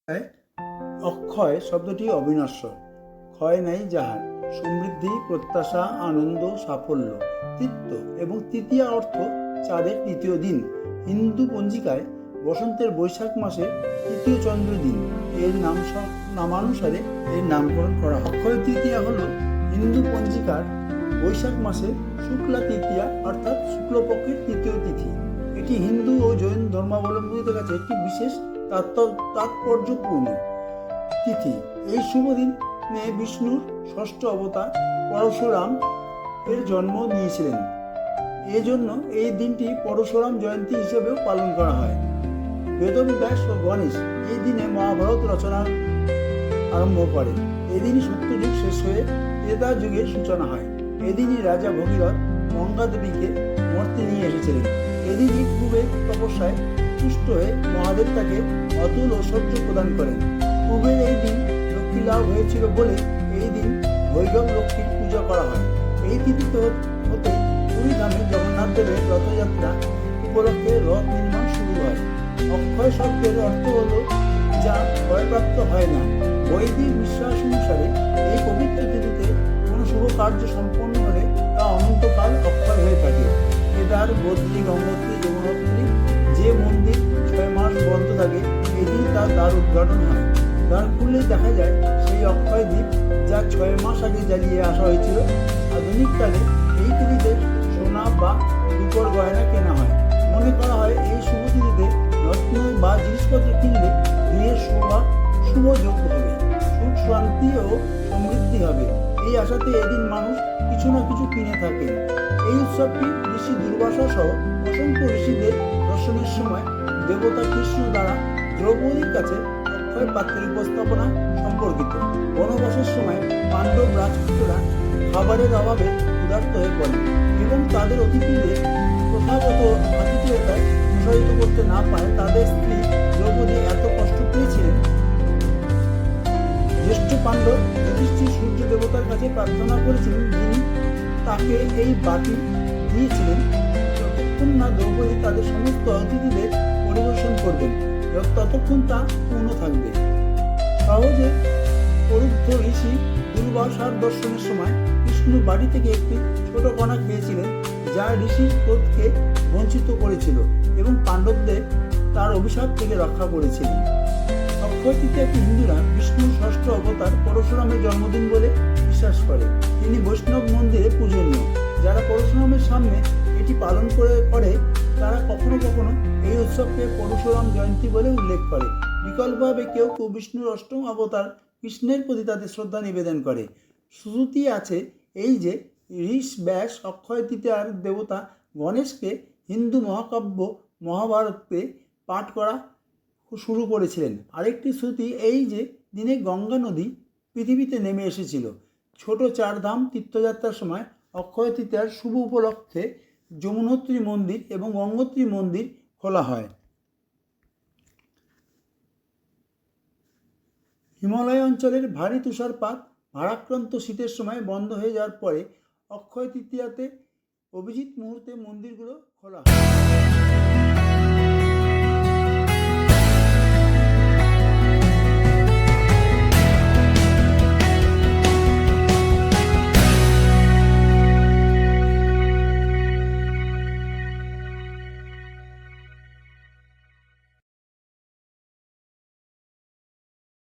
অক্ষয় শব্দটি অবিনশ্বর, ক্ষয় নাই যাহার, সমৃদ্ধি, প্রত্যাশা, আনন্দ, সাফল্য, তৃপ্ত এবং তৃতীয়া অর্থ চাঁদের তৃতীয় দিন। হিন্দু পঞ্জিকায় বসন্তের বৈশাখ মাসে তৃতীয় চন্দ্র দিন এর নামানুসারে এর নামকরণ করা হয়। অক্ষয় তৃতীয়া হল হিন্দু পঞ্জিকার বৈশাখ মাসে শুক্লা তৃতীয়া অর্থাৎ শুক্লপক্ষের তৃতীয় তিথি। এটি হিন্দু ও জৈন ধর্মাবলম্বীদের কাছে একটি বিশেষ তাৎপর্যপূর্ণ তিথি। এই শুভ দিনে বিষ্ণুর ষষ্ঠ অবতার পরশুরাম এর জন্ম নিয়েছিলেন। এজন্য এই দিনটি পরশুরাম জয়ন্তী হিসেবেও পালন করা হয়। বেদব্যাস ও গণেশ এই দিনে মহাভারত রচনা আরম্ভ করেন। এদিনই সত্যযুগ শেষ হয়ে ত্রেতা যুগের সূচনা হয়। এদিনই রাজা ভগীরথ গঙ্গা দেবীকে মর্তে নিয়ে এসেছিলেন। এদিনই কুবের তপস্যায় তুষ্ট হয়ে মহাদেব তাকে অতুল ঐশ্বর্য প্রদান করেন। কুবের এই দিন লক্ষ্মী লাভ হয়েছিল বলে এই দিন ভৈরব লক্ষ্মীর পূজা করা হয়। এই তিথিতে হতে পুরী ধামে জগন্নাথ দেবের রথযাত্রা উপলক্ষে রথ নির্মাণ শুরু হয়। অক্ষয় শব্দের অর্থ হল যা ক্ষয়প্রাপ্ত হয় না। বৈদিক বিশ্বাস অনুসারে এই পবিত্র তিথিতে কোনো শুভ কার্য সম্পন্ন হলে তা অনন্তকাল অক্ষয় হয়ে থাকে। কেদার, বদ্রী, গঙ্গোত্রী, যমুনোত্রী যে মন্দির 6 মাস বন্ধ থাকে এদিন তার দ্বার উদ্ঘাটন হয়। দ্বার খুললে দেখা যায় সেই অক্ষয় দ্বীপ যা 6 মাস আগে জ্বালিয়ে আসা হয়েছিল। আধুনিক কালে এই তিথিতে সোনা বা রূপোর গয়না কেনা হয়। মনে করা হয় এই শুভ তিথিতে রত্ন বা জিনিসপত্র কিনলে গৃহের শুভ যোগ হবে, সুখ শান্তি ও সমৃদ্ধি হবে। এই আশাতে এদিন মানুষ কিছু না কিছু কিনে থাকেন। এই উৎসবটি ঋষি দুর্বাসা সহ অসংখ্য ঋষিদের দর্শনের সময় দেবতা কৃষ্ণ দ্বারা দ্রৌপদীর কাছে অক্ষয় পাত্রের উপস্থাপনা সম্পর্কিত। বনবাসের সময় পাণ্ডব রাজপুত্ররা খাবারের অভাবে ক্ষুধার্ত হয়ে পড়েন এবং তাদের অতিথিদের প্রথাগত আতিথেয়তায় প্রসারিত করতে না পারে তাদের স্ত্রী দ্রৌপদী এত কষ্ট পেয়েছিলেন। জ্যেষ্ঠ পাণ্ডব যুধিষ্ঠির সূর্য দেবতার কাছে প্রার্থনা করেছিলেন, যিনি তাকে এই বাটি দিয়েছিলেন যতক্ষণ না দ্রৌপদী তাদের সমস্ত অতিথিদের পরিবেশন করবেন, ততক্ষণ তা পূর্ণ থাকবে। সহজে প্রবুদ্ধ ঋষি দুর্বাসার দর্শনের সময় বিষ্ণু বাড়ি থেকে একটি ছোট কণা খেয়েছিলেন, যা ঋষির ক্রোধকে বঞ্চিত করেছিল এবং পাণ্ডবদের তার অভিশাপ থেকে রক্ষা করেছিলেন। অক্ষয় তৃতীয়াকে হিন্দুরা বিষ্ণুর ষষ্ঠ অবতার পরশুরামের জন্মদিন বলে বিশ্বাস করে। তিনি বৈষ্ণব মন্দিরে পূজনীয়। যারা পরশুরামের সামনে এটি পালন করে তারা কখনো কখনো এই উৎসবকে পরশুরাম জয়ন্তী বলে উল্লেখ করে। বিকল্পভাবে কেউ কেউ বিষ্ণুর অষ্টম অবতার কৃষ্ণের প্রতি তাদের শ্রদ্ধা নিবেদন করে। শ্রুতি আছে এই যে ঋষ ব্যাস অক্ষয় তৃতীয়ার দেবতা গণেশকে হিন্দু মহাকাব্য মহাভারতে পাঠ করা শুরু করেছিলেন। আরেকটি শ্রুতি এই যে দিনে গঙ্গা নদী পৃথিবীতে নেমে এসেছিল। ছোট 4 ধাম তীর্থযাত্রার সময় অক্ষয় তৃতীয়ার শুভ উপলক্ষে যমুনোত্রী মন্দির এবং গঙ্গোত্রী মন্দির খোলা হয়। হিমালয় অঞ্চলের ভারী তুষারপাত ভারাক্রান্ত শীতের সময় বন্ধ হয়ে যাওয়ার পরে অক্ষয় তৃতীয়াতে অভিজিৎ মুহূর্তে মন্দিরগুলো খোলা হয়।